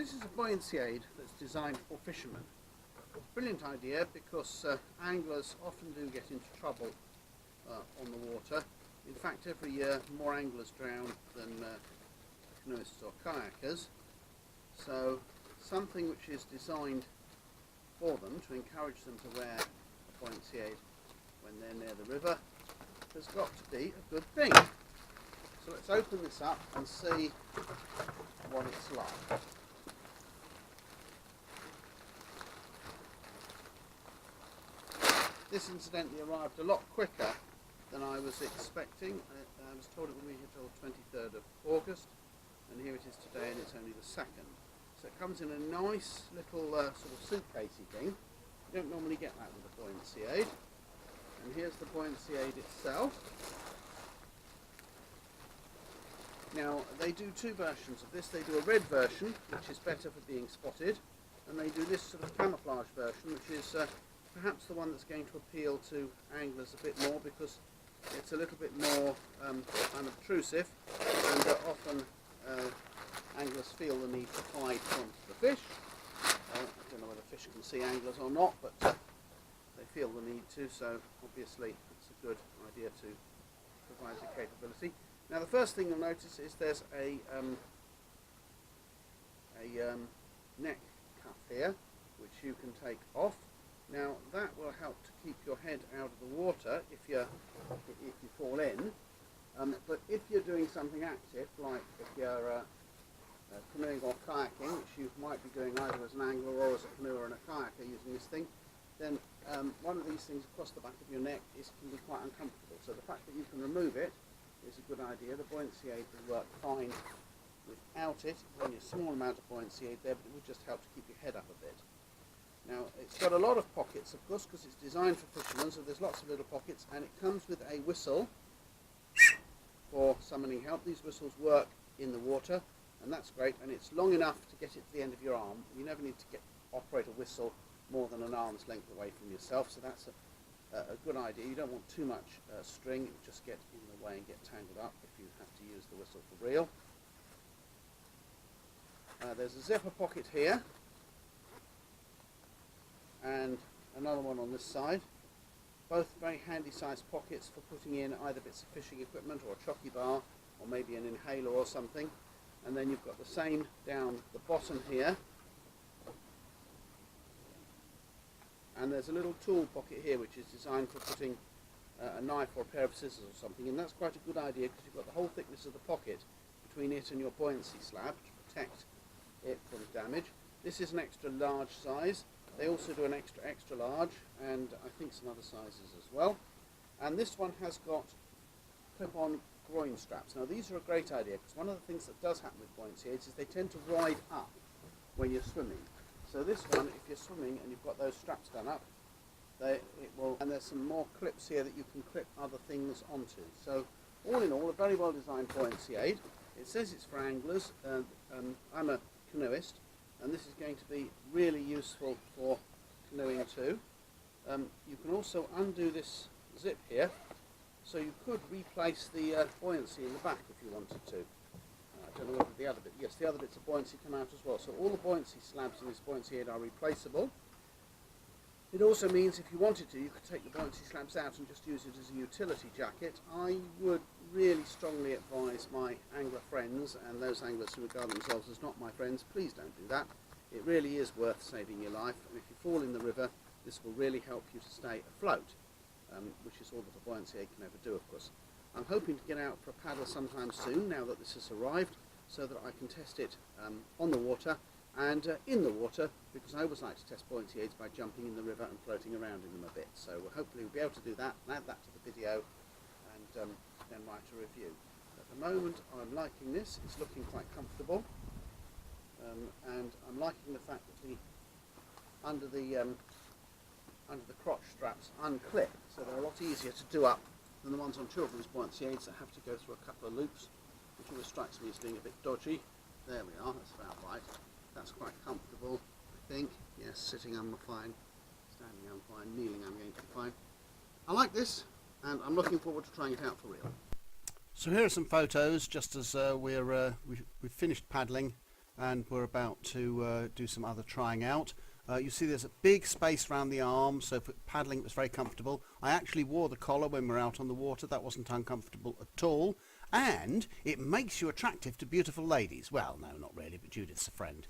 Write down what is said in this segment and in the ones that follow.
This is a buoyancy aid that's designed for fishermen. It's a brilliant idea because anglers often do get into trouble on the water. In fact, every year more anglers drown than canoeists or kayakers. So something which is designed for them to encourage them to wear a buoyancy aid when they're near the river has got to be a good thing. So let's open this up and see what it's like. This incidentally arrived a lot quicker than I was expecting. I was told it would be here till 23rd of August, and here it is today, and it's only the 2nd. So it comes in a nice little sort of suitcasey thing. You don't normally get that with a buoyancy aid. And here's the buoyancy aid itself. Now they do two versions of this. They do a red version, which is better for being spotted, and they do this sort of camouflage version, which is perhaps the one that's going to appeal to anglers a bit more because it's a little bit more unobtrusive, and often anglers feel the need to hide from the fish. I don't know whether fish can see anglers or not, but they feel the need to, so obviously it's a good idea to provide the capability. Now the first thing you'll notice is there's a neck cuff here which you can take off. Now that will help to keep your head out of the water if you fall in, but if you're doing something active, like if you're canoeing or kayaking, which you might be doing either as an angler or as a canoeer and a kayaker using this thing, then one of these things across the back of your neck can be quite uncomfortable. So the fact that you can remove it is a good idea. The buoyancy aid will work fine without it. It's only a small amount of buoyancy aid there, but it would just help to keep your head up a bit. Now it's got a lot of pockets, of course, because it's designed for fishermen, so there's lots of little pockets, and it comes with a whistle for summoning help. These whistles work in the water, and that's great, and it's long enough to get it to the end of your arm. You never need to operate a whistle more than an arm's length away from yourself, so that's a good idea. You don't want too much string, it will just get in the way and get tangled up if you have to use the whistle for real. There's a zipper pocket here, and another one on this side. Both very handy sized pockets for putting in either bits of fishing equipment or a chocky bar or maybe an inhaler or something. And then you've got the same down the bottom here. And there's a little tool pocket here which is designed for putting a knife or a pair of scissors or something, and that's quite a good idea because you've got the whole thickness of the pocket between it and your buoyancy slab to protect it from damage. This is an extra large size. They also do an extra large, and I think some other sizes as well. And this one has got clip-on groin straps. Now these are a great idea because one of the things that does happen with buoyancy aids is they tend to ride up when you're swimming. So this one, if you're swimming and you've got those straps done up, it will. And there's some more clips here that you can clip other things onto. So all in all, a very well designed buoyancy aid. It says it's for anglers. I'm a canoeist, and this is going to be really useful for canoeing too. You can also undo this zip here, so you could replace the buoyancy in the back if you wanted to. I don't know whether the other bit, yes, the other bits of buoyancy come out as well. So all the buoyancy slabs in this buoyancy aid are replaceable. It also means if you wanted to, you could take the buoyancy slabs out and just use it as a utility jacket. I would really strongly advise my angler friends and those anglers who regard themselves as not my friends, please don't do that. It really is worth saving your life, and if you fall in the river, this will really help you to stay afloat, which is all that a buoyancy aid can ever do, of course. I'm hoping to get out for a paddle sometime soon, now that this has arrived, so that I can test it on the water and in the water, because I always like to test buoyancy aids by jumping in the river and floating around in them a bit. So hopefully we'll be able to do that, and add that to the video, and then write a review. At the moment I'm liking this, it's looking quite comfortable, and I'm liking the fact that the under the crotch straps unclip, so they're a lot easier to do up than the ones on children's buoyancy aids that have to go through a couple of loops, which always strikes me as being a bit dodgy. There we are, that's about right. That's quite comfortable, I think. Yes, sitting I'm fine, standing I'm fine, kneeling I'm going to be fine. I like this, and I'm looking forward to trying it out for real. So here are some photos just as we've finished paddling, and we're about to do some other trying out. You see there's a big space around the arm, so for paddling it was very comfortable. I actually wore the collar when we were out on the water. That wasn't uncomfortable at all, and it makes you attractive to beautiful ladies. Well, no, not really, but Judith's a friend.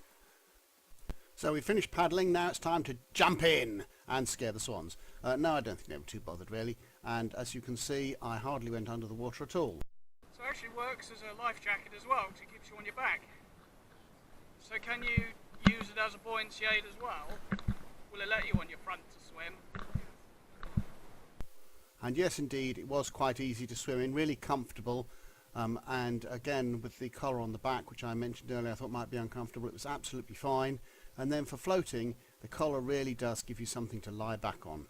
So we finished paddling. Now it's time to jump in and scare the swans. No, I don't think they were too bothered really, and as you can see I hardly went under the water at all. So it actually works as a life jacket as well, because it keeps you on your back. So can you use it as a buoyancy aid as well? Will it let you on your front to swim? And yes, indeed, it was quite easy to swim in, really comfortable, and again with the collar on the back, which I mentioned earlier I thought might be uncomfortable, it was absolutely fine. And then for floating, the collar really does give you something to lie back on.